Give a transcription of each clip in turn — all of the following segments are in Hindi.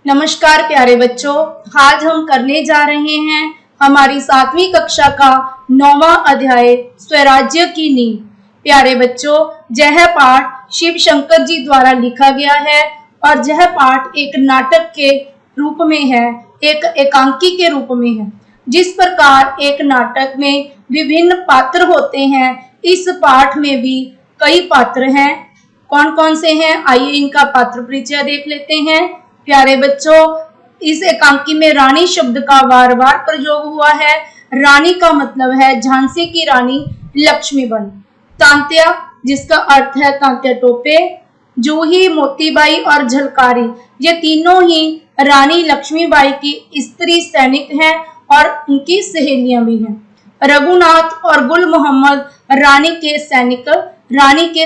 नमस्कार प्यारे बच्चों, आज हम करने जा रहे हैं हमारी 7वीं कक्षा का 9वां अध्याय स्वराज्य की नींव। प्यारे बच्चों, यह पाठ शिव शंकर जी द्वारा लिखा गया है और यह पाठ एक नाटक के रूप में है, एक एकांकी के रूप में है। जिस प्रकार एक नाटक में विभिन्न पात्र होते हैं, इस पाठ में भी कई पात्र हैं। कौन कौन से हैं, आइए इनका पात्र परिचय देख लेते हैं। प्यारे बच्चों, इस एकांकी में रानी शब्द का बार बार प्रयोग हुआ है। रानी का मतलब है झांसी की रानी लक्ष्मीबाई। तांत्या, जिसका अर्थ है तांत्या टोपे, जूही, मोतीबाई और झलकारी, ये तीनों ही रानी लक्ष्मीबाई की स्त्री सैनिक हैं और उनकी सहेलियां भी हैं। रघुनाथ और गुल मोहम्मद रानी के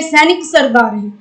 सैनिक सरदार हैं।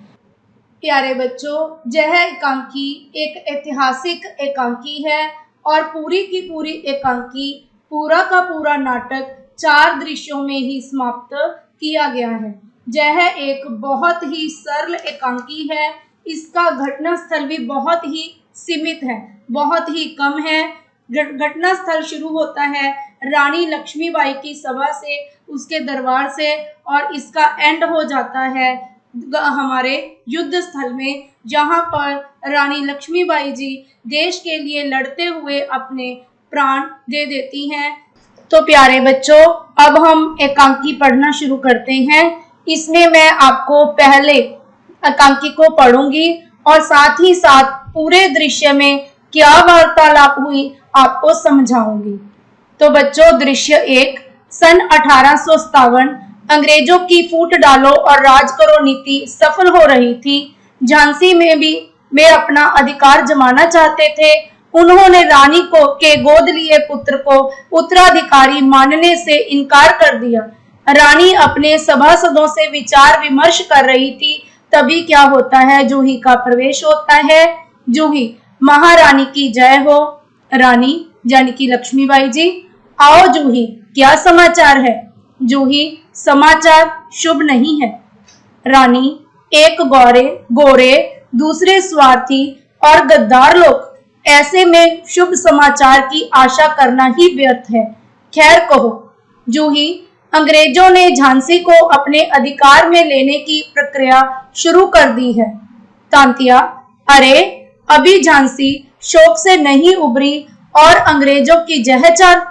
प्यारे बच्चों, यह एकांकी एक ऐतिहासिक एकांकी है और पूरी की पूरी एकांकी, पूरा का पूरा नाटक 4 दृश्यों में ही समाप्त किया गया है। यह एक बहुत ही सरल एकांकी है। इसका घटना स्थल भी बहुत ही सीमित है, बहुत ही कम है। घटना स्थल शुरू होता है रानी लक्ष्मीबाई की सभा से, उसके दरबार से, और इसका एंड हो जाता है हमारे युद्ध स्थल में, जहां पर रानी लक्ष्मीबाई जी देश के लिए लड़ते हुए अपने प्राण दे देती हैं। तो प्यारे बच्चों, अब हम एकांकी पढ़ना शुरू करते हैं। इसमें मैं आपको पहले एकांकी को पढ़ूंगी और साथ ही साथ पूरे दृश्य में क्या वार्तालाप हुई आपको समझाऊंगी। तो बच्चों, दृश्य 1, सन 1857 अंग्रेजों की फूट डालो और राज करो नीति सफल हो रही थी। झांसी में भी वे अपना अधिकार जमाना चाहते थे। उन्होंने रानी के गोद लिए पुत्र को उत्तराधिकारी मानने से इनकार कर दिया। रानी अपने सभासदों से विचार विमर्श कर रही थी। तभी क्या होता है, जूही का प्रवेश होता है। जूही, महारानी की जय हो। रानी यानी कि लक्ष्मीबाई जी, आओ जूही, क्या समाचार है। जूही, समाचार शुभ नहीं है। रानी, एक गोरे दूसरे स्वार्थी और गद्दार लोग, ऐसे में शुभ समाचार की आशा करना ही व्यर्थ है। खैर कहो। जूही, अंग्रेजों ने झांसी को अपने अधिकार में लेने की प्रक्रिया शुरू कर दी है। तांतिया, अरे अभी झांसी शोक से नहीं उभरी और अंग्रेजों की जहचार।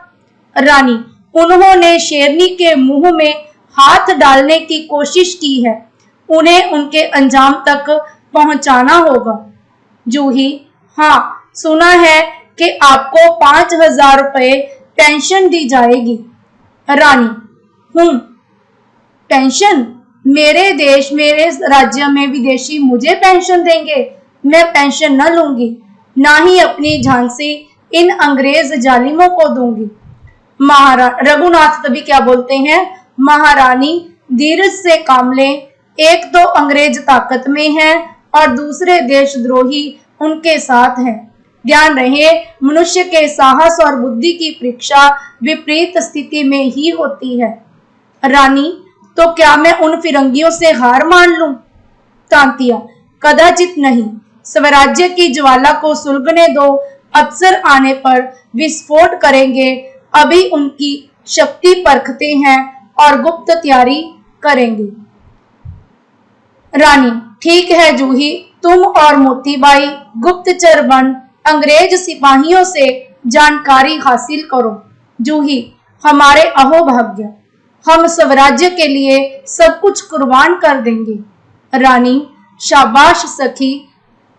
रानी, उन्होंने शेरनी के मुंह में हाथ डालने की कोशिश की है, उन्हें उनके अंजाम तक पहुंचाना होगा। जूही, हाँ, सुना है कि आपको 5000 रुपए पेंशन दी जाएगी। रानी, पेंशन? मेरे राज्य में विदेशी मुझे पेंशन देंगे? मैं पेंशन न लूंगी, ना ही अपनी झांसी इन अंग्रेज जालिमों को दूंगी। रघुनाथ तभी क्या बोलते हैं, महारानी धीरज से काम लें। एक तो अंग्रेज ताकत में हैं और दूसरे देशद्रोही उनके साथ हैं। ध्यान रहे, मनुष्य के साहस और बुद्धि की परीक्षा विपरीत स्थिति में ही होती है। रानी, तो क्या मैं उन फिरंगियों से हार मान लूं? तांतिया, कदाचित नहीं। स्वराज्य की ज्वाला को सुलगने दो, अवसर आने पर विस्फोट करेंगे। अभी उनकी शक्ति परखते हैं और गुप्त तैयारी करेंगे। रानी, ठीक है जूही, तुम और मोतीबाई गुप्तचर बन अंग्रेज सिपाहियों से जानकारी हासिल करो। जूही, हमारे अहोभाग्य, हम स्वराज्य के लिए सब कुछ कुर्बान कर देंगे। रानी, शाबाश सखी,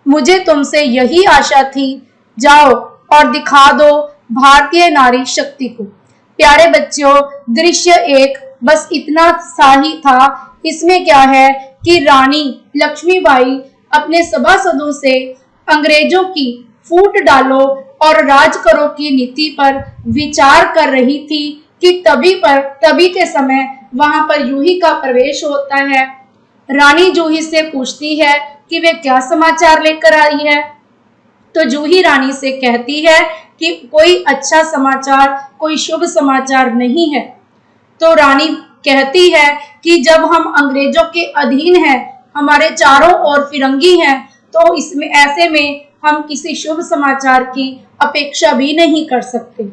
मुझे तुमसे यही आशा थी। जाओ और दिखा दो भारतीय नारी शक्ति को। प्यारे बच्चों, दृश्य 1 बस इतना सा ही था। इसमें क्या है कि रानी लक्ष्मीबाई अपने सभासदों से अंग्रेजों की फूट डालो और राज करो की नीति पर विचार कर रही थी कि तभी के समय वहां पर जूही का प्रवेश होता है। रानी जूही से पूछती है कि वे क्या समाचार लेकर आई है। तो जूही रानी से कहती है कि कोई अच्छा समाचार, कोई शुभ समाचार नहीं है। तो रानी कहती है कि जब हम अंग्रेजों के अधीन हैं, हमारे चारों ओर फिरंगी हैं, तो इसमें ऐसे में हम किसी शुभ समाचार की अपेक्षा भी नहीं कर सकते।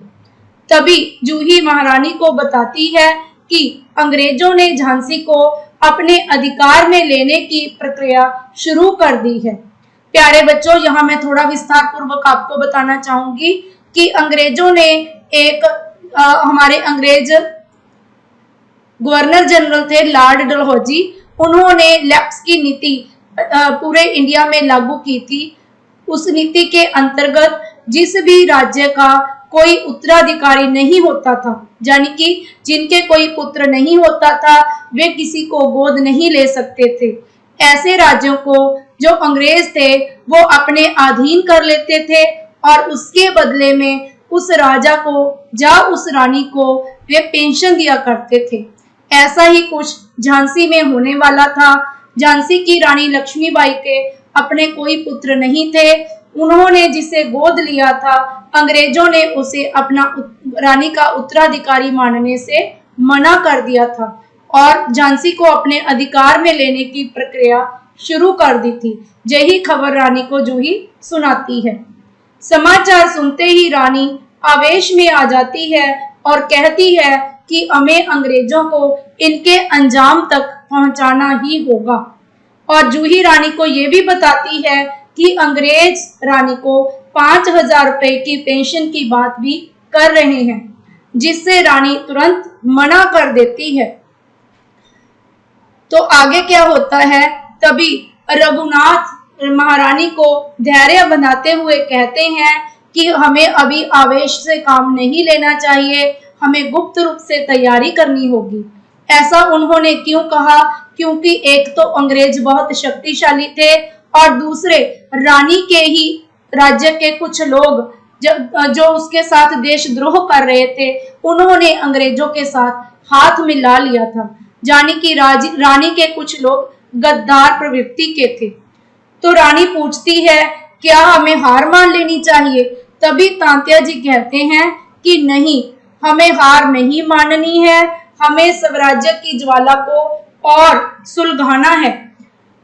तभी जूही महारानी को बताती है कि अंग्रेजों ने झांसी को अपने अधिकार में लेने की प्रक्रिया शुरू कर दी है। प्यारे बच्चों, यहाँ मैं थोड़ा विस्तार पूर्वक आपको बताना चाहूंगी कि अंग्रेजों ने हमारे अंग्रेज गवर्नर जनरल थे लॉर्ड डलहौजी, उन्होंने लैप्स की नीति पूरे इंडिया में लागू की थी। उस नीति के अंतर्गत जिस भी राज्य का कोई उत्तराधिकारी नहीं होता था, यानी कि जिनके कोई पुत्र नहीं होता था, वे किसी को गोद नहीं ले सकते थे। ऐसे राज्यों को जो अंग्रेज थे वो अपने अधीन कर लेते थे और उसके बदले में उस राजा को या उस रानी को वे पेंशन दिया करते थे। ऐसा ही कुछ झांसी में होने वाला था। झांसी की रानी लक्ष्मीबाई के अपने कोई पुत्र नहीं थे। उन्होंने जिसे गोद लिया था, अंग्रेजों ने उसे अपना रानी का उत्तराधिकारी मानने से मना कर दिया था और झांसी को अपने अधिकार में लेने की प्रक्रिया शुरू कर दी थी। यही खबर रानी को जूही सुनाती है। समाचार सुनते ही रानी आवेश में आ जाती है और कहती है कि हमें अंग्रेजों को इनके अंजाम तक पहुंचाना ही होगा। और जूही रानी को ये भी बताती है कि अंग्रेज रानी को 5,000 रुपए की पेंशन की बात भी कर रहे हैं, जिससे रानी तुरंत मना कर देती है। तो आगे क्या होता है, तभी रघुनाथ महारानी को धैर्य बनाते हुए कहते हैं कि हमें अभी आवेश से काम नहीं लेना चाहिए, हमें गुप्त रूप से तैयारी करनी होगी। ऐसा उन्होंने क्यों कहा? क्योंकि एक तो अंग्रेज बहुत शक्तिशाली थे और दूसरे रानी के ही राज्य के कुछ लोग जो उसके साथ देशद्रोह कर रहे थे, उन्होंने अंग्रेजों के साथ हाथ मिला लिया था। यानी कि रानी के कुछ लोग गद्दार प्रवृत्ति के थे। तो रानी पूछती है क्या हमें हार मान लेनी चाहिए? तभी तांत्या जी कहते हैं कि नहीं, हमें हार नहीं माननी है, हमें स्वराज्य की ज्वाला को और सुलगाना है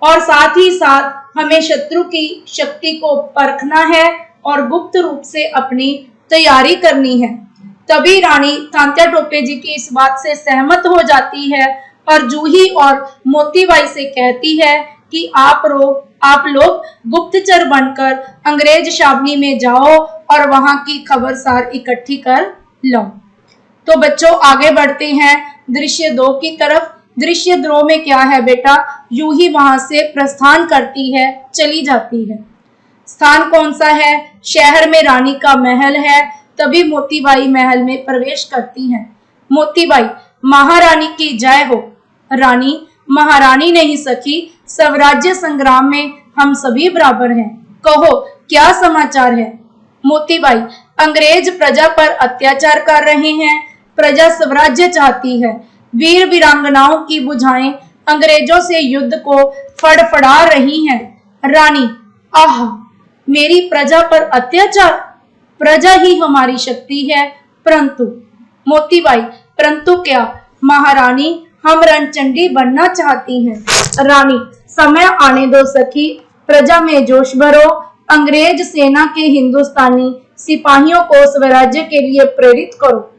और साथ ही साथ हमें शत्रु की शक्ति को परखना है और गुप्त रूप से अपनी तैयारी करनी है। तभी रानी तांत्या टोपे जी की इस बात से सहमत हो जाती है और जूही और मोतीबाई से कहती है कि आप लोग गुप्तचर बनकर अंग्रेज छावनी में जाओ और वहां की खबरसार इकट्ठी कर लो। तो बच्चों आगे बढ़ते हैं दृश्य 2 की तरफ। दृश्य 2 में क्या है बेटा, जूही वहां से प्रस्थान करती है, चली जाती है। स्थान कौन सा है? शहर में रानी का महल है। तभी मोतीबाई महल में प्रवेश करती हैं। मोतीबाई, महारानी की जय हो। रानी, महारानी नहीं सखी, स्वराज्य संग्राम में हम सभी बराबर हैं। कहो क्या समाचार है? मोतीबाई, अंग्रेज प्रजा पर अत्याचार कर रहे हैं, प्रजा स्वराज्य चाहती है। वीर वीरांगनाओं की बुझाएं अंग्रेजों से युद्ध को फड़फड़ा रही हैं। रानी, आह, मेरी प्रजा पर अत्याचार? प्रजा ही हमारी शक्ति है। परंतु मोतीबाई, परंतु क्या? महारानी, हम रणचंडी बनना चाहती हैं। रानी, समय आने दो सखी, प्रजा में जोश भरो। अंग्रेज सेना के हिंदुस्तानी सिपाहियों को स्वराज्य के लिए प्रेरित करो।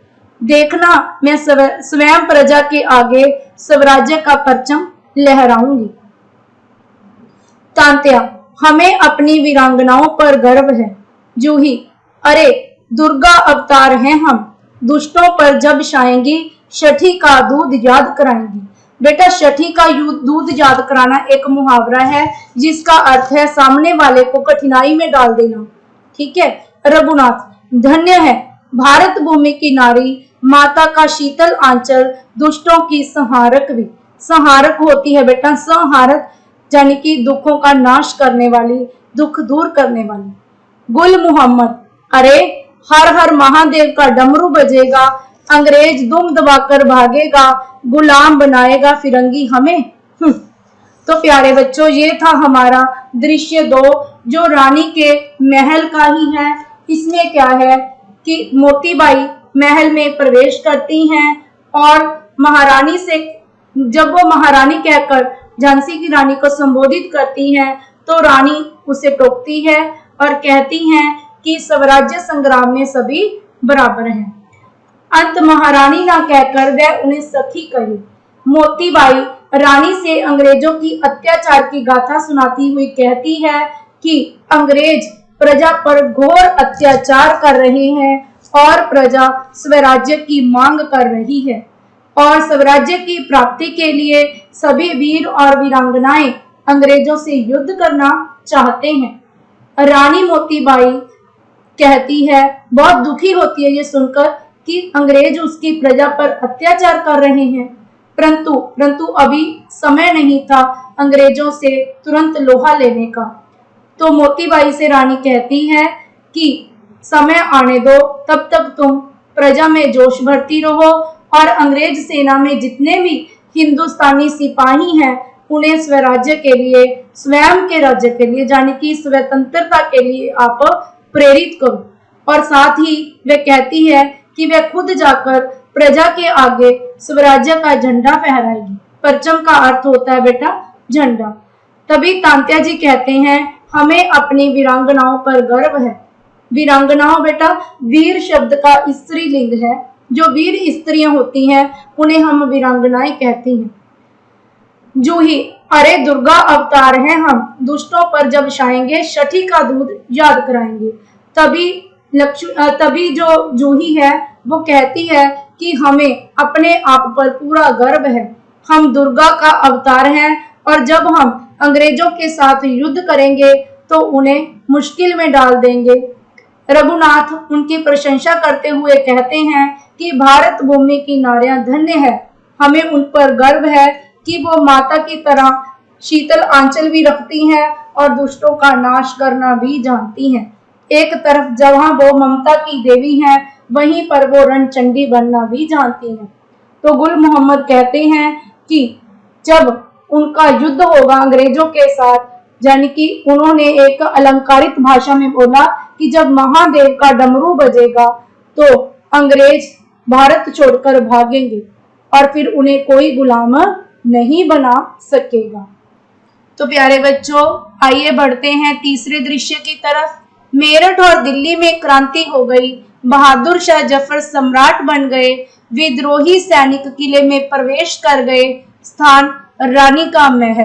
देखना, मैं स्वयं प्रजा के आगे स्वराज्य का परचम लहराऊंगी। तांत्या, हमें अपनी वीरांगनाओं पर गर्व है। जूही, अरे दुर्गा अवतार हैं हम, दुष्टों पर जब छाएंगी छठी का दूध याद कराएंगी। बेटा, छठी का दूध याद कराना एक मुहावरा है जिसका अर्थ है सामने वाले को कठिनाई में डाल देना। ठीक है। रघुनाथ, धन्य है भारत भूमि की नारी, माता का शीतल आंचल, दुष्टों की संहारक भी। संहारक होती है बेटा, संहारक यानी कि दुखों का नाश करने वाली, दुख दूर करने वाली। गुल मोहम्मद, अरे हर हर महादेव का डमरू बजेगा, अंग्रेज दुम दबाकर भागेगा, गुलाम बनाएगा फिरंगी हमें। तो प्यारे बच्चों, ये था हमारा दृश्य 2 जो रानी के महल का ही है। इसमें क्या है कि मोतीबाई महल में प्रवेश करती हैं और महारानी से, जब वो महारानी कहकर झांसी की रानी को संबोधित करती हैं तो रानी उसे टोकती है और कहती हैं कि स्वराज्य संग्राम में सभी बराबर हैं। अंत महारानी ना कहकर वह उन्हें सखी कही। मोतीबाई रानी से अंग्रेजों की अत्याचार की गाथा सुनाती हुई कहती है कि अंग्रेज प्रजा पर घोर अत्याचार कर रहे हैं और प्रजा स्वराज्य की मांग कर रही है और स्वराज्य की प्राप्ति के लिए सभी वीर और वीरांगनाएं अंग्रेजों से युद्ध करना चाहते हैं। रानी मोतीबाई कहती है, बहुत दुखी होती है ये सुनकर कि अंग्रेज उसकी प्रजा पर अत्याचार कर रहे हैं, परंतु अभी समय नहीं था अंग्रेजों से तुरंत लोहा लेने का। तो मोतीबाई से रानी कहती है कि समय आने दो, तब तक तुम प्रजा में जोश भरती रहो और अंग्रेज सेना में जितने भी हिंदुस्तानी सिपाही हैं उन्हें स्वराज्य के लिए, स्वयं के राज्य के लिए यानी कि स्वतंत्रता के लिए आप प्रेरित करो। और साथ ही वे कहती है कि वे खुद जाकर प्रजा के आगे स्वराज्य का झंडा फहराएगी। परचम का अर्थ होता है बेटा झंडा। तभी तांत्या जी कहते हैं, हमें अपनी वीरांगनाओं पर गर्व है। वीरांगनाओं बेटा वीर शब्द का स्त्रीलिंग है। जो वीर स्त्रियां होती हैं उन्हें हम वीरांगनाएं कहती हैं। जूही, अरे दुर्गा अवतार हैं हम, दुष्टों पर जब छाएंगे छठी का दूध याद कराएंगे। तभी जो जूही है वो कहती है कि हमें अपने आप पर पूरा गर्व है, हम दुर्गा का अवतार हैं और जब हम अंग्रेजों के साथ युद्ध करेंगे तो उन्हें मुश्किल में डाल देंगे। रघुनाथ उनकी प्रशंसा करते हुए कहते हैं कि भारत भूमि की नारियां धन्य है, हमें उन पर गर्व है कि वो माता की तरह शीतल आंचल भी रखती हैं और दुष्टों का नाश करना भी जानती हैं। एक तरफ जहां वो ममता की देवी हैं, वहीं पर वो रणचंडी बनना भी जानती हैं। तो गुल मोहम्मद कहते हैं कि जब उनका युद्ध होगा अंग्रेजों के साथ, यानी कि उन्होंने एक अलंकारित भाषा में बोला कि जब महादेव का डमरू बजेगा तो अंग्रेज भारत छोड़कर भागेंगे और फिर उन्हें कोई गुलाम नहीं बना सकेगा। तो प्यारे बच्चों, आइए बढ़ते हैं तीसरे दृश्य की तरफ। मेरठ और दिल्ली में क्रांति हो गई, बहादुर शाह जफर सम्राट बन गए, विद्रोही सैनिक किले में प्रवेश कर गए, स्थान रानी का महल।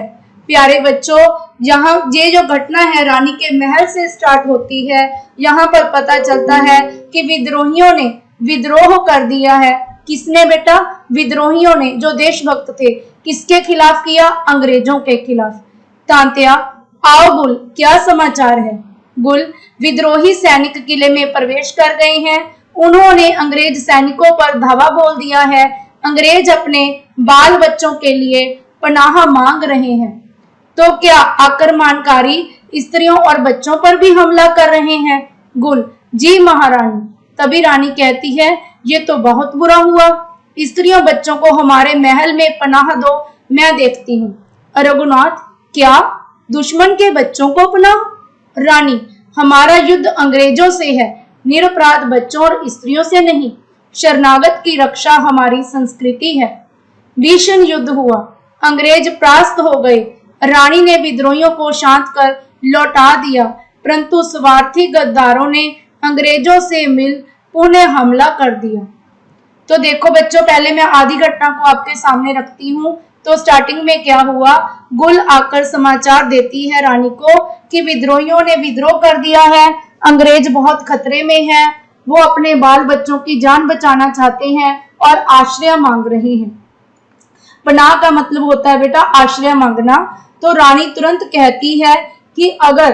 प्यारे बच्चों, यहाँ ये जो घटना है रानी के महल से स्टार्ट होती है। यहाँ पर पता चलता है कि विद्रोहियों ने विद्रोह कर दिया है। किसने बेटा? विद्रोहियों ने, जो देशभक्त थे। किसके खिलाफ किया? अंग्रेजों के खिलाफ। तांत्या, आओ गुल, क्या समाचार है? गुल, विद्रोही सैनिक किले में प्रवेश कर गए हैं, उन्होंने अंग्रेज सैनिकों पर धावा बोल दिया है। अंग्रेज अपने बाल बच्चों के लिए पनाह मांग रहे हैं। तो क्या आक्रमणकारी स्त्रियों और बच्चों पर भी हमला कर रहे हैं? गुल, जी महारानी। तभी रानी कहती है, ये तो बहुत बुरा हुआ, स्त्रियों बच्चों को हमारे महल में पनाह दो, मैं देखती हूँ। रघुनाथ, क्या दुश्मन के बच्चों को पनाह? रानी, हमारा युद्ध अंग्रेजों से है, निरपराध बच्चों और स्त्रियों से नहीं। शरणागत की रक्षा हमारी संस्कृति है। भीषण युद्ध हुआ, अंग्रेज परास्त हो गए। रानी ने विद्रोहियों को शांत कर लौटा दिया, परंतु स्वार्थी गद्दारों ने अंग्रेजों से मिल पुनः हमला कर दिया। तो देखो बच्चों, पहले मैं आधी घटना को आपके सामने रखती हूँ। तो स्टार्टिंग में क्या हुआ? गुल आकर समाचार देती है रानी को कि विद्रोहियों ने विद्रोह कर दिया है, अंग्रेज बहुत खतरे में हैं, वो अपने बाल बच्चों की जान बचाना चाहते हैं और आश्रय मांग रहे हैं। पनाह का मतलब होता है बेटा आश्रय मांगना। तो रानी तुरंत कहती है कि अगर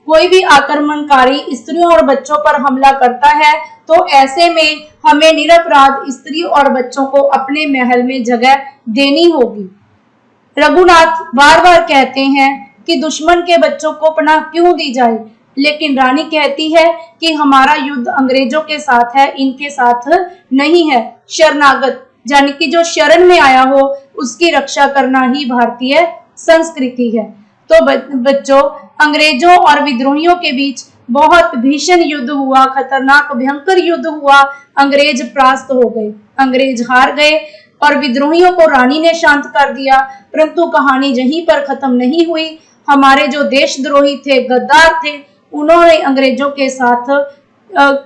कोई भी आक्रमणकारी स्त्रियों और बच्चों पर हमला करता है तो ऐसे में हमें निरपराध स्त्री और बच्चों को अपने महल में जगह देनी होगी। रघुनाथ बार बार कहते हैं कि दुश्मन के बच्चों को पनाह क्यों दी जाए, लेकिन रानी कहती है कि हमारा युद्ध अंग्रेजों के साथ है, इनके साथ नहीं है। शरणागत यानी कि जो शरण में आया हो उसकी रक्षा करना ही भारतीय संस्कृति है। तो बच्चों, अंग्रेजों और विद्रोहियों के बीच बहुत भीषण युद्ध हुआ, खतरनाक भयंकर युद्ध हुआ। अंग्रेज परास्त हो गए, अंग्रेज हार गए और विद्रोहियों को रानी ने शांत कर दिया। परंतु कहानी यहीं पर खत्म नहीं हुई। हमारे जो देशद्रोही थे, गद्दार थे, उन्होंने अंग्रेजों के साथ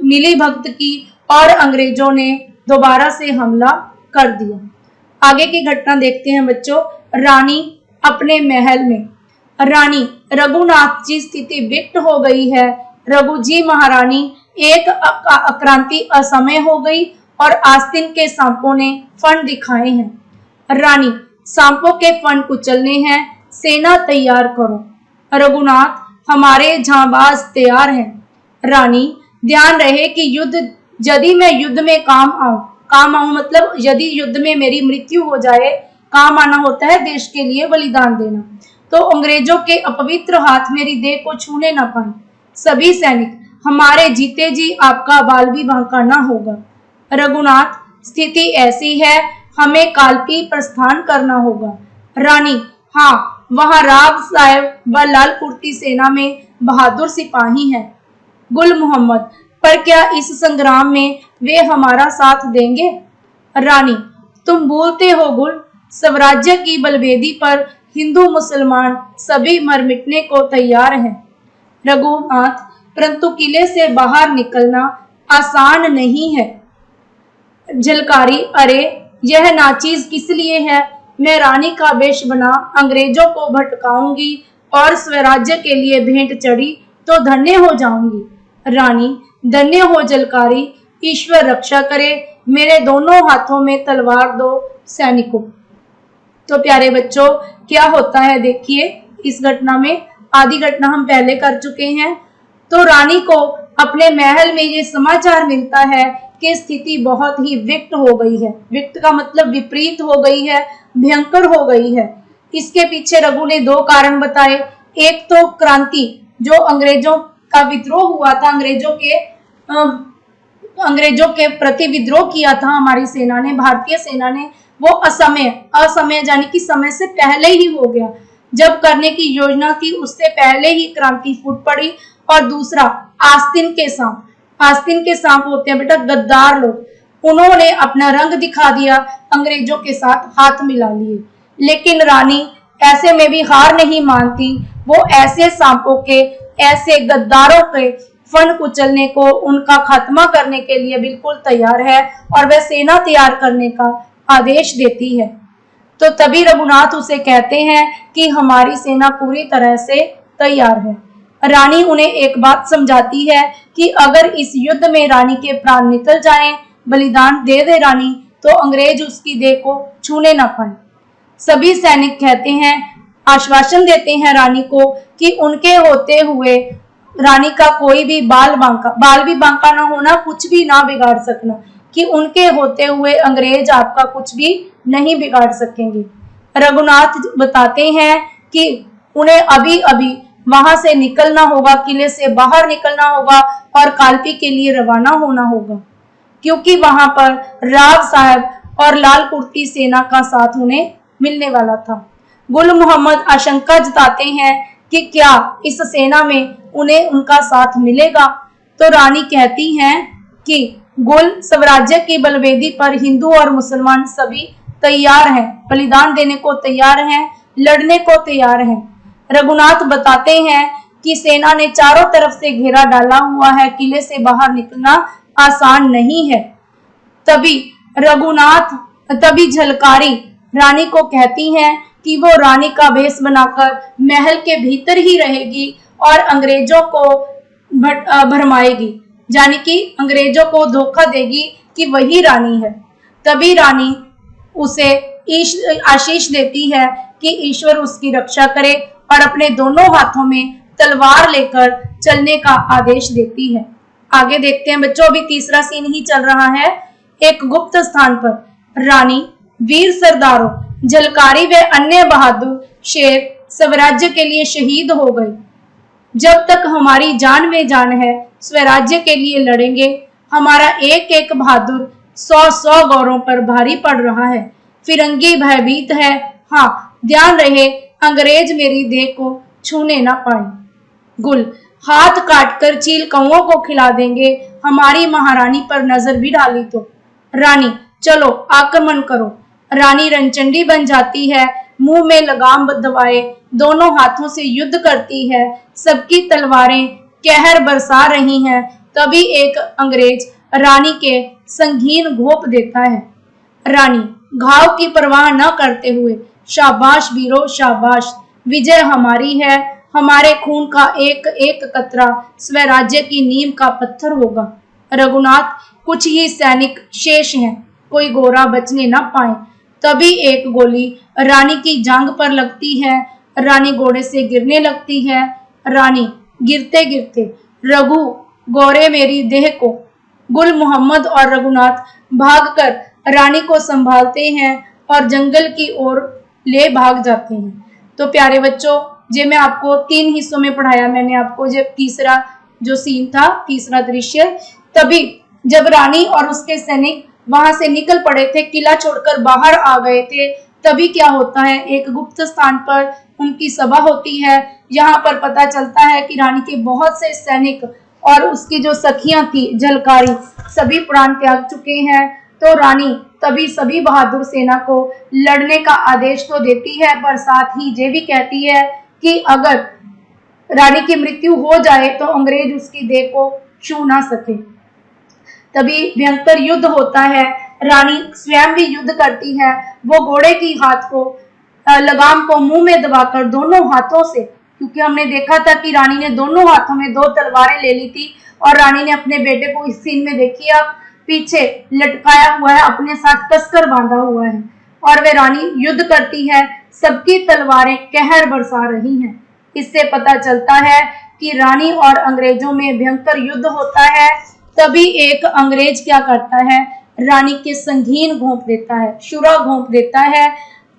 मिली भगत की और अंग्रेजों ने दोबारा से हमला कर दिया। आगे की घटना देखते हैं बच्चों। रानी अपने महल में। रानी रघुनाथ जी स्थिति विकट हो गई है। रघु जी महारानी एक आक्रांति असमय हो गई और आस्तीन के सांपों ने फन दिखाए हैं। रानी सांपों के फन कुचलने हैं, सेना तैयार करो। रघुनाथ हमारे जांबाज तैयार हैं। रानी ध्यान रहे कि यदि मैं युद्ध में काम आऊं मतलब यदि युद्ध में मेरी मृत्यु हो जाए, काम आना होता है देश के लिए बलिदान देना, तो अंग्रेजों के अपवित्र हाथ मेरी देह को छूने न पाए। सभी सैनिक हमारे जीते जी आपका बाल भी बांकाना होगा। रघुनाथ स्थिति ऐसी है, हमें कालपी प्रस्थान करना होगा। रानी हाँ, वहाँ राव साहब व लाल कुर्ती सेना में बहादुर सिपाही हैं। गुल मोहम्मद पर क्या इस संग्राम में वे हमारा साथ देंगे? रानी तुम भूलते हो गुल, स्वराज्य की बलवेदी पर हिंदू मुसलमान सभी मर मिटने को तैयार हैं। रघुनाथ परंतु किले से बाहर निकलना आसान नहीं है। झलकारी अरे यह नाचीज किस लिए है? मैं रानी का वेश बना अंग्रेजों को भटकाऊंगी और स्वराज्य के लिए भेंट चढ़ी तो धन्य हो जाऊंगी। रानी धन्य हो झलकारी, ईश्वर रक्षा करे, मेरे दोनों हाथों में तलवार दो सैनिकों। तो प्यारे बच्चों क्या होता है देखिए इस घटना में। आधी घटना हम पहले कर चुके हैं। तो रानी को अपने महल में ये समाचार मिलता है कि स्थिति बहुत ही विकट हो गई है। विकट का मतलब विपरीत हो गई है, भयंकर हो गई है। इसके पीछे रघु ने दो कारण बताए। एक तो क्रांति, जो अंग्रेजों का विद्रोह हुआ था, अंग्रेजों के प्रति विद्रोह किया था हमारी सेना ने, भारतीय सेना ने, वो असमय यानी कि समय से पहले ही हो गया। जब करने की योजना थी उससे पहले ही क्रांति फूट पड़ी। और दूसरा आस्तीन के सांप होते हैं बेटा गद्दार लोग, उन्होंने अपना रंग दिखा दिया, अंग्रेजों के साथ हाथ मिला लिए। लेकिन रानी ऐसे में भी हार नहीं मानती। वो ऐसे सांपों के, ऐसे गद्दारों के फन कुचलने को, उनका खात्मा करने के लिए बिल्कुल तैयार है और वह सेना तैयार करने का आदेश देती है। तो तभी रघुनाथ उसे कहते हैं कि हमारी सेना पूरी तरह से तैयार है। रानी उन्हें एक बात समझाती है कि अगर इस युद्ध में रानी के प्राण निकल जाएं, बलिदान दे दे रानी, तो अंग्रेज उसकी देह को छूने न पाए। सभी सैनिक कहते हैं, आश्वासन देते हैं रानी को कि उनके होते हुए रानी का कोई भी बाल भी बांका ना होना, कुछ भी ना बिगाड़ सकना, कि उनके होते हुए अंग्रेज आपका कुछ भी नहीं बिगाड़ सकेंगे। रघुनाथ बताते हैं कि उन्हें अभी अभी वहां से निकलना होगा, किले से बाहर निकलना होगा और कालपी के लिए रवाना होना होगा, क्योंकि वहां पर राव साहब और लाल कुर्ती सेना का साथ उन्हें मिलने वाला था। गुल मोहम्मद आशंका जताते हैं कि क्या इस सेना में उन्हें उनका साथ मिलेगा। तो रानी कहती हैं कि गुल, स्वराज्य की बलवेदी पर हिंदू और मुसलमान सभी तैयार हैं, बलिदान देने को तैयार हैं, लड़ने को तैयार हैं। रघुनाथ बताते हैं कि सेना ने चारों तरफ से घेरा डाला हुआ है, किले से बाहर निकलना आसान नहीं है। तभी झलकारी रानी को कहती हैं कि वो रानी का भेष बनाकर महल के भीतर ही रहेगी और अंग्रेजों को भरमाएगी, यानी कि अंग्रेजों को धोखा देगी कि वही रानी है। तभी रानी उसे आशीष देती है कि ईश्वर उसकी रक्षा करे और अपने दोनों हाथों में तलवार लेकर चलने का आदेश देती है। आगे देखते हैं बच्चों, अभी तीसरा सीन ही चल रहा है। एक गुप्त स्थान पर रानी, वीर सरदारों, झलकारी व अन्य बहादुर शेर स्वराज्य के लिए शहीद हो गए। जब तक हमारी जान में जान है, स्वराज्य के लिए लड़ेंगे। हमारा एक एक बहादुर 100 गौरों पर भारी पड़ रहा है। फिरंगी भयभीत है। हाँ, ध्यान रहे अंग्रेज मेरी देह को छूने ना पाए। गुल, हाथ काटकर चील कौओं को खिला देंगे, हमारी महारानी पर नजर भी डाली तो। रानी, चलो आक्रमण करो। रानी रणचंडी बन जाती है, मुंह में लगाम दबाए दोनों हाथों से युद्ध करती है। सबकी तलवारें कहर बरसा रही हैं, तभी एक अंग्रेज रानी के संगीन घोंप देता है। रानी घाव की परवाह न करते हुए, शाबाश वीरो शाबाश, विजय हमारी है, हमारे खून का एक एक कतरा स्वराज्य की नींव का पत्थर होगा। रघुनाथ, कुछ ही सैनिक शेष हैं, कोई गोरा बचने न पाए। तभी एक गोली रानी की जांघ पर लगती है, रानी घोड़े से गिरने लगती है। रानी गिरते गिरते, रघु गोरे मेरी देह को। गुल मोहम्मद और रघुनाथ भागकर रानी को संभालते हैं और जंगल की ओर ले भाग जाते हैं। तो प्यारे बच्चों, जे मैं आपको 3 हिस्सों में पढ़ाया। मैंने आपको जब तीसरा जो सीन था, तीसरा दृश्य, तभी जब रानी और उसके सैनिक वहां से निकल पड़े थे, किला छोड़कर बाहर आ गए थे, तभी क्या होता है, एक गुप्त स्थान पर उनकी सभा होती है। यहाँ पर पता चलता है कि रानी के बहुत से सैनिक और उसकी जो सखियां थी झलकारी, सभी प्राण त्याग चुके हैं। तो रानी तभी सभी बहादुर सेना को लड़ने का आदेश तो देती है, पर साथ ही ये भी कहती है कि अगर रानी की मृत्यु हो जाए तो अंग्रेज उसकी देह को छू ना सके। तभी भयंकर युद्ध होता है, रानी स्वयं भी युद्ध करती है। वो घोड़े की हाथ को लगाम को मुंह में दबाकर दोनों हाथों से, क्योंकि हमने देखा था कि रानी ने दोनों हाथों में 2 तलवारें ले ली थी, और रानी ने अपने बेटे को इस सीन में देखिए आप, पीछे लटकाया हुआ है, अपने साथ कसकर बांधा हुआ है, और वे रानी युद्ध करती है। सबकी तलवारें कहर बरसा रही हैं। इससे पता चलता है कि रानी और अंग्रेजों में भयंकर युद्ध होता है। तभी एक अंग्रेज क्या करता है, रानी के संगीन घोंप देता है, शुरा घोंप देता है।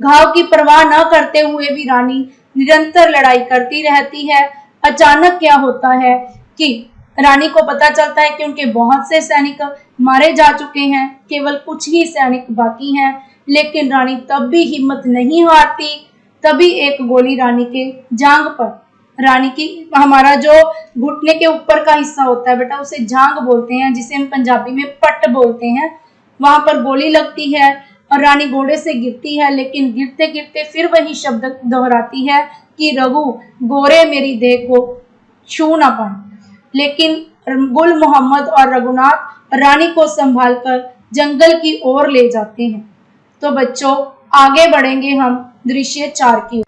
घाव की परवाह न करते हुए भी रानी निरंतर लड़ाई करती रहती है। अचानक क्या होता है कि रानी को पता चलता है कि उनके बहुत से सैनिक मारे जा चुके हैं, केवल कुछ ही सैनिक बाकी हैं, लेकिन रानी तब भी हिम्मत नहीं हारती। तभी एक गोली रानी के जांघ पर, रानी की, हमारा जो घुटने के ऊपर का हिस्सा होता है बेटा, उसे जांघ बोलते हैं, जिसे हम पंजाबी में पट बोलते हैं, वहां पर गोली लगती है और रानी घोड़े से गिरती है। लेकिन गिरते गिरते फिर वही शब्द दोहराती है कि रघु गोरे मेरी देह को छू ना पाए। लेकिन गुल मोहम्मद और रघुनाथ रानी को संभालकर जंगल की ओर ले जाते हैं। तो बच्चों, आगे बढ़ेंगे हम दृश्य 4 की ओर।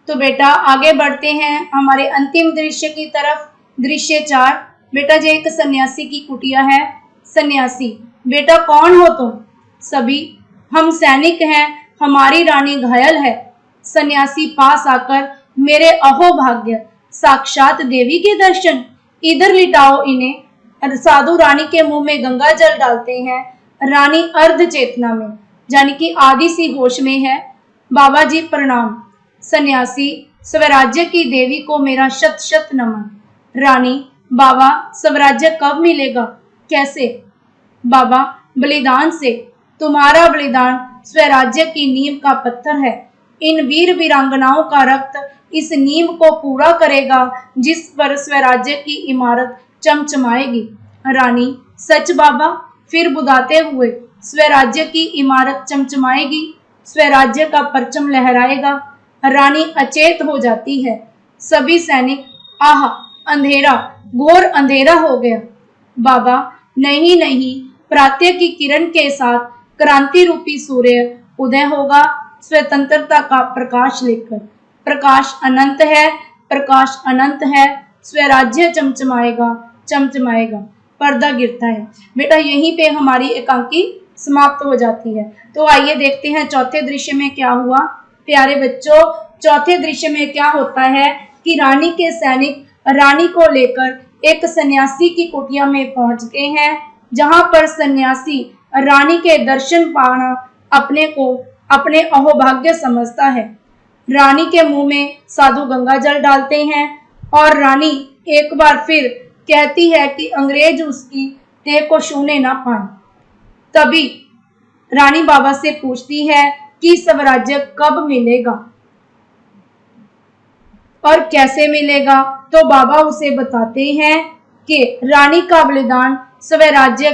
तो बेटा आगे बढ़ते हैं हमारे अंतिम दृश्य की तरफ। दृश्य 4, बेटा ये एक सन्यासी की कुटिया है। सन्यासी, बेटा कौन हो तुम? सभी, हम सैनिक हैं, हमारी रानी घायल है। सन्यासी पास आकर, मेरे अहो भाग्य, साक्षात देवी के दर्शन, इधर लिटाओ इन्हें। साधु रानी के मुंह में गंगा जल डालते हैं। रानी अर्ध चेतना में, यानी कि आधी सी होश में है। बाबा जी प्रणाम। सन्यासी, स्वराज्य की देवी को मेरा शत शत नमन। रानी, बाबा स्वराज्य कब मिलेगा? कैसे? बाबा, बलिदान से। तुम्हारा बलिदान स्वराज्य की नींव का पत्थर है। इन वीर वीरांगनाओं का रक्त इस नींव को पूरा करेगा, जिस पर स्वराज्य की इमारत चमचमाएगी। रानी, सच बाबा? फिर बुदाते हुए, स्वराज्य की इमारत चमचमाएगी, स्वराज्य का परचम लहराएगा। रानी अचेत हो जाती है। सभी सैनिक, आह, अंधेरा, घोर अंधेरा हो गया। बाबा, नहीं नहीं, प्रातः की किरण के साथ क्रांति रूपी सूर्य उदय होगा, स्वतंत्रता का प्रकाश लेकर। प्रकाश अनंत है, प्रकाश अनंत है, स्वराज्य चमचमाएगा, चमचमाएगा। पर्दा गिरता है। बेटा यहीं पे हमारी एकांकी समाप्त हो जाती है। तो आइए देखते हैं चौथे दृश्य में क्या हुआ। प्यारे बच्चों, चौथे दृश्य में क्या होता है कि रानी के सैनिक रानी को लेकर एक सन्यासी की कुटिया में पहुंचते हैं, जहां पर सन्यासी रानी के दर्शन पाना अपने को अपने अहोभाग्य समझता है। रानी के मुंह में साधु गंगा जल डालते हैं और रानी एक बार फिर कहती है कि अंग्रेज उसकी देह को छूने ना पाए। तभी रानी बाबा से पूछती है कि स्वराज्य कब मिलेगा और कैसे मिलेगा। तो बाबा उसे बताते हैं कि रानी का बलिदान स्वराज्य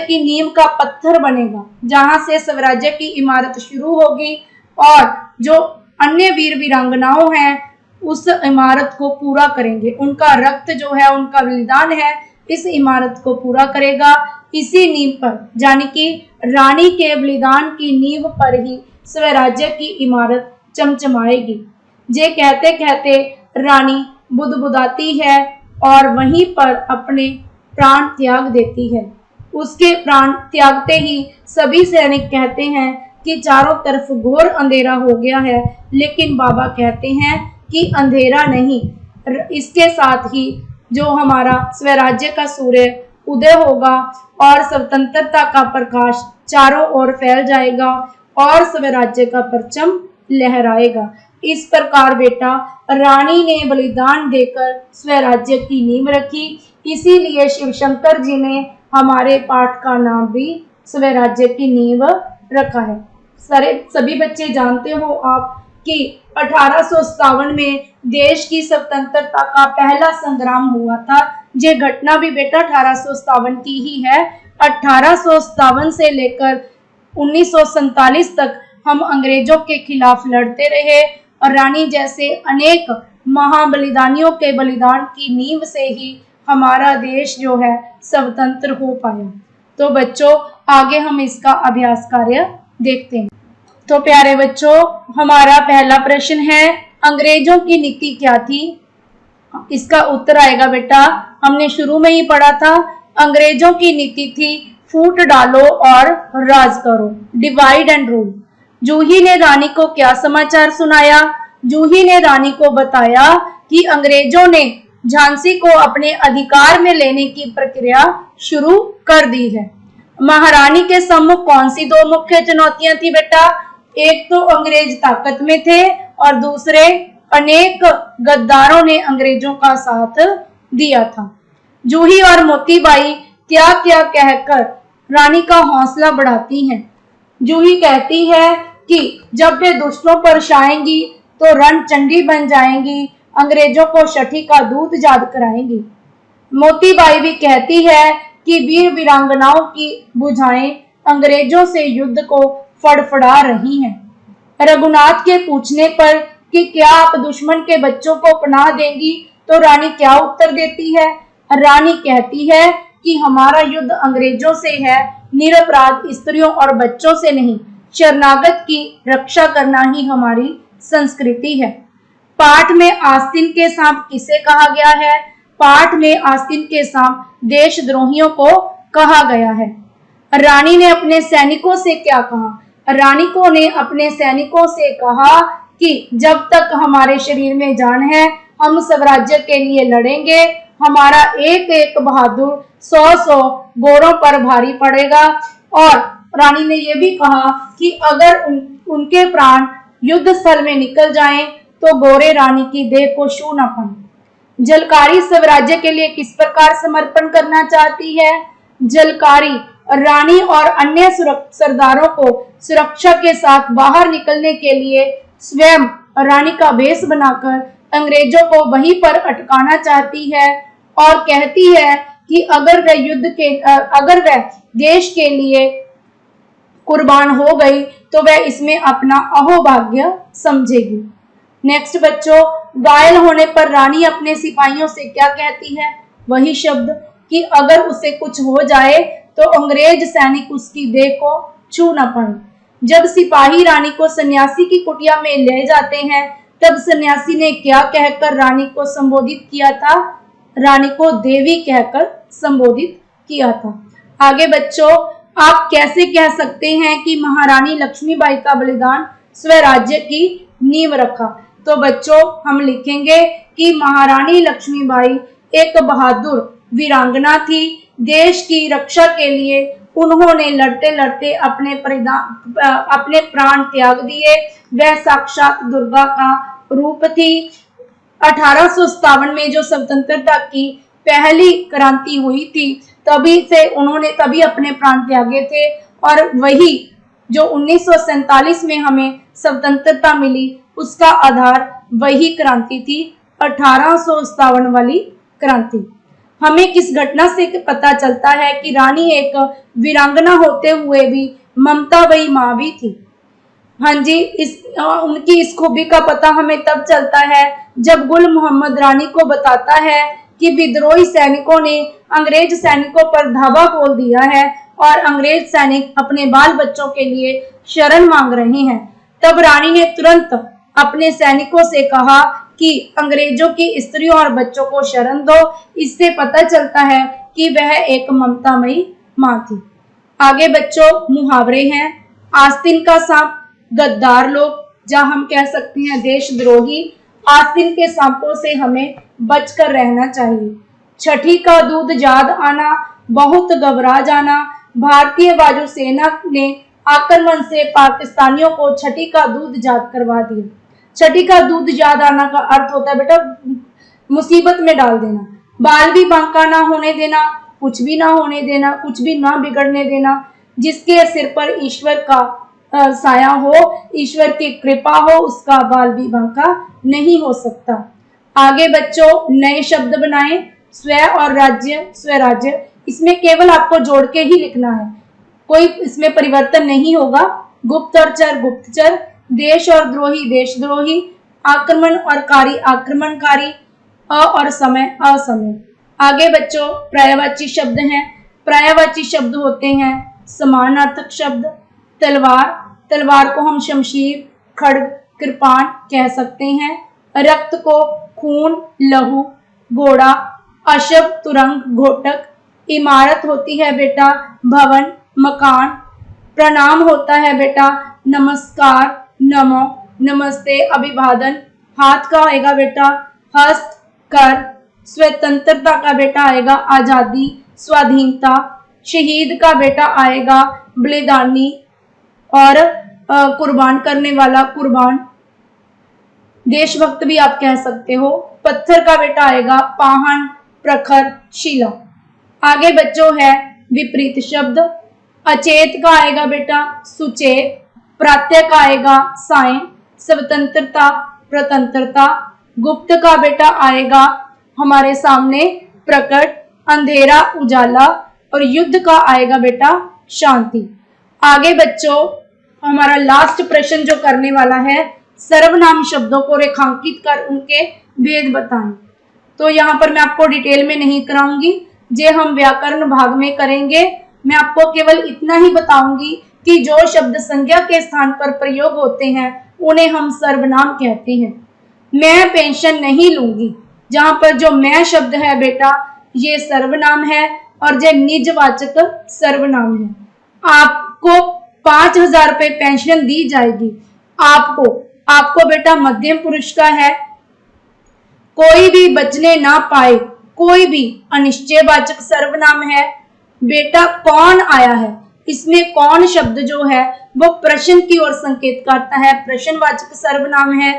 की नींव का पत्थर बनेगा, जहां से स्वराज्य की इमारत शुरू होगी और जो अन्य वीर वीरांगनाओं हैं उस इमारत को पूरा करेंगे। उनका रक्त जो है, उनका बलिदान है, इस इमारत को पूरा करेगा। इसी नींव पर, यानी कि रानी के बलिदान की नींव पर ही स्वराज्य की इमारत चमचमाएगी। ये कहते कहते रानी बुदबुदाती है और वहीं पर अपने प्राण त्याग देती है। उसके प्राण त्यागते ही सभी सैनिक कहते हैं कि चारों तरफ घोर अंधेरा हो गया है, लेकिन बाबा कहते हैं कि अंधेरा नहीं, इसके साथ ही जो हमारा स्वराज्य का सूर्य उदय होगा और स्वतंत्रता का प्रकाश चारों ओर फैल जाएगा और स्वराज्य का परचम लहराएगा। इस प्रकार बेटा रानी ने बलिदान देकर स्वराज्य की नींव रखी। इसीलिए शिव शंकर जी ने हमारे पाठ का नाम भी स्वराज्य की नींव रखा है। सभी बच्चे जानते हो आप कि 1857 में देश की स्वतंत्रता का पहला संग्राम हुआ था। ये घटना भी बेटा 1857 की ही है। 1857 से लेकर 1947 तक हम अंग्रेजों के खिलाफ लड़ते रहे और रानी जैसे अनेक महाबलिदानियों के बलिदान की नींव से ही हमारा देश जो है स्वतंत्र हो पाया। तो बच्चों आगे हम इसका अभ्यास कार्य देखते हैं। तो प्यारे बच्चों, हमारा पहला प्रश्न है, अंग्रेजों की नीति क्या थी? इसका उत्तर आएगा बेटा, हमने शुरू में ही पढ़ा था, अंग्रेजों की नीति थी फूट डालो और राज करो, डिवाइड एंड रूल। जूही ने रानी को क्या समाचार सुनाया? जूही ने रानी को बताया कि अंग्रेजों ने झांसी को अपने अधिकार में लेने की प्रक्रिया शुरू कर दी है। महारानी के सम्मुख कौन सी दो मुख्य चुनौतियां थी बेटा? एक तो अंग्रेज ताकत में थे और दूसरे अनेक गद्दारों ने अंग्रेजों का साथ दिया था। जूही और मोतीबाई क्या क्या कहकर रानी का हौसला बढ़ाती हैं। जूही कहती है कि जब वे दुष्टों पर छाएंगी तो रणचंडी बन जाएंगी, अंग्रेजों को छठी का दूध याद कराएंगी। मोतीबाई भी कहती है कि वीर वीरांगनाओं की भुजाएं अंग्रेजों से युद्ध को फड़फड़ा रही हैं। रघुनाथ के पूछने पर कि क्या आप दुश्मन के बच्चों को पनाह देंगी, तो रानी क्या उत्तर देती है? रानी कहती है कि हमारा युद्ध अंग्रेजों से है, निरपराध स्त्रियों और बच्चों से नहीं, शरणागत की रक्षा करना ही हमारी संस्कृति है। पाठ में आस्तीन के सांप किसे कहा गया है? पाठ में आस्तीन के सांप देशद्रोहियों को कहा गया है। रानी ने अपने सैनिकों से क्या कहा? रानिकों ने अपने सैनिकों से कहा कि जब तक हमारे शरीर में जान है हम स्वराज्य के लिए लड़ेंगे, हमारा एक एक बहादुर 100-100 गोरों पर भारी पड़ेगा। और रानी ने यह भी कहा कि अगर उनके प्राण युद्ध स्थल में निकल जाएं तो गोरे रानी की देह को छू न पाए। जलकारी स्वराज्य के लिए किस प्रकार समर्पण करना चाहती है? जलकारी रानी और अन्य सरदारों को सुरक्षा के साथ बाहर निकलने के लिए स्वयं रानी का भेष बनाकर अंग्रेजों को वहीं पर अटकाना चाहती है और कहती है कि अगर वह देश के लिए कुर्बान हो गई तो वह इसमें अपना अहोभाग्य समझेगी। नेक्स्ट बच्चों, घायल होने पर रानी अपने सिपाहियों से क्या कहती है? वही शब्द कि अगर उसे कुछ हो जाए तो अंग्रेज सैनिक उसकी देह को छू न पाए। जब सिपाही रानी को सन्यासी की कुटिया में ले जाते हैं तब सन्यासी ने क्या कहकर रानी को संबोधित किया था? रानी को देवी कहकर संबोधित किया था। आगे बच्चों, आप कैसे कह सकते हैं कि महारानी लक्ष्मीबाई का बलिदान स्वराज्य की नींव रखा? तो बच्चों हम लिखेंगे कि महारानी लक्ष्मीबाई एक बहादुर वीरांगना थी। देश की रक्षा के लिए उन्होंने लड़ते लड़ते अपने प्राण त्याग दिए। वह साक्षात दुर्गा का रूप थी। 1857 में जो स्वतंत्रता की पहली क्रांति हुई थी तभी अपने प्राण त्यागे थे और वही जो 1947 में हमें स्वतंत्रता मिली उसका आधार वही क्रांति थी, 1857 वाली क्रांति। हमें किस घटना से पता चलता है कि रानी एक वीरांगना होते हुए भी ममतामयी मां भी थी? हाँ जी, उनकी इस खूबी का पता हमें तब चलता है जब गुल मोहम्मद रानी को बताता है कि विद्रोही सैनिकों ने अंग्रेज सैनिकों पर धावा बोल दिया है और अंग्रेज सैनिक अपने बाल बच्चों के लिए शरण मांग रहे हैं। तब रानी ने तुरंत अपने सैनिकों से कहा कि अंग्रेजों की स्त्रियों और बच्चों को शरण दो। इससे पता चलता है कि वह एक ममतामयी माँ थी। आगे बच्चों मुहावरे हैं। आस्तीन का सांप गद्दार लोग, जहाँ हम कह सकते हैं देशद्रोही। आस्तीन के सांपों से हमें बचकर रहना चाहिए। छठी का दूध याद आना, बहुत घबरा जाना। भारतीय वायुसेना ने आक्रमण से पाकिस्तानियों को छठी का दूध याद करवा दिया। छठी का दूध याद आना का अर्थ होता है बेटा मुसीबत में डाल देना, बाल भी बांका ना होने देना, कुछ भी ना होने देना, कुछ भी ना बिगड़ने देना। जिसके सिर पर ईश्वर का साया हो, ईश्वर की कृपा हो, उसका बाल भी बांका नहीं हो सकता। आगे बच्चों नए शब्द बनाएं। स्व और राज्य, स्वराज्य, इसमें केवल आपको जोड़ के ही लिखना है, कोई इसमें परिवर्तन नहीं होगा। गुप्त और चर, गुप्तचर। देश और द्रोही, देशद्रोही। आक्रमण और कारी, आक्रमणकारी। अ और समय, असमय। आगे बच्चों पर्यायवाची शब्द हैं। पर्यायवाची शब्द होते हैं समानार्थक शब्द। तलवार, तलवार को हम शमशीर, खड्ग, कृपाण कह सकते हैं। रक्त को खून, लहू। घोड़ा, अशव, तुरंग, घोटक। इमारत होती है बेटा भवन, मकान। प्रणाम होता है बेटा नमस्कार, नमो, नमस्ते, अभिवादन। हाथ का आएगा बेटा हस्त, कर। स्वतंत्रता का बेटा आएगा आजादी, स्वाधीनता। शहीद का बेटा आएगा बलिदानी और कुर्बान करने वाला, कुर्बान। देशभक्त भी आप कह सकते हो। पत्थर का बेटा आएगा पाहन, प्रखर, शिला। आगे बच्चों है विपरीत शब्द। अचेत का आएगा बेटा सुचेत। प्रातः का आएगा सायं। स्वतंत्रता, प्रतंत्रता। गुप्त का बेटा आएगा हमारे सामने प्रकट, अंधेरा, उजाला। और युद्ध का आएगा बेटा शांति। आगे बच्चों हमारा लास्ट प्रश्न जो करने वाला है, सर्वनाम शब्दों को रेखांकित कर उनके भेद बताएं। तो यहाँ पर मैं आपको डिटेल में नहीं कराऊंगी, जे हम व्याकरण भाग में करेंगे। मैं आपको केवल इतना ही बताऊंगी कि जो शब्द संज्ञा के स्थान पर प्रयोग होते हैं उन्हें हम सर्वनाम कहते हैं। मैं पेंशन नहीं लूंगी, जहां पर जो मैं शब्द है बेटा ये सर्वनाम है और ये निजवाचक सर्वनाम है। आपको 5,000 रुपए पेंशन दी जाएगी। आपको बेटा मध्यम पुरुष का है। कोई भी बचने ना पाए, कोई भी अनिश्चयवाचक सर्वनाम है। बेटा कौन आया है, इसमें कौन शब्द जो है वो प्रश्न की ओर संकेत करता है, प्रश्नवाचक सर्वनाम है।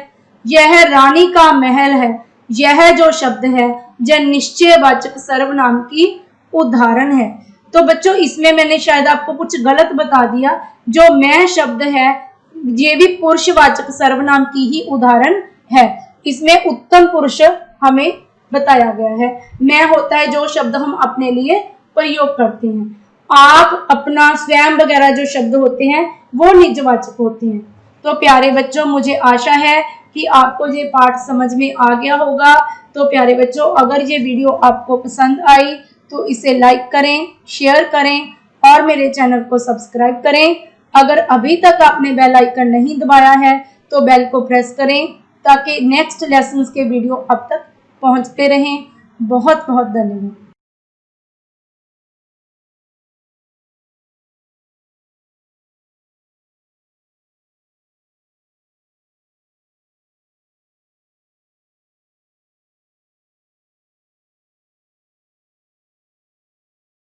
यह रानी का महल है, यह जो शब्द है यह निश्चयवाचक सर्वनाम की उदाहरण है। तो बच्चों इसमें मैंने शायद आपको कुछ गलत बता दिया। जो मैं शब्द है ये भी पुरुषवाचक सर्वनाम की ही उदाहरण है। इसमें उत्तम पुरुष हमें बताया गया है। मैं होता है जो शब्द हम अपने लिए प्रयोग करते हैं। आप, अपना, स्वयं वगैरह जो शब्द होते हैं वो निजवाचक होते हैं। तो प्यारे बच्चों मुझे आशा है कि आपको ये पाठ समझ में आ गया होगा। तो प्यारे बच्चों अगर ये वीडियो आपको पसंद आई तो इसे लाइक करें, शेयर करें और मेरे चैनल को सब्सक्राइब करें। अगर अभी तक आपने बेल आइकन नहीं दबाया है तो बेल को प्रेस करें ताकि नेक्स्ट लेसन्स के वीडियो अब तक पहुंचते रहें। बहुत बहुत धन्यवाद।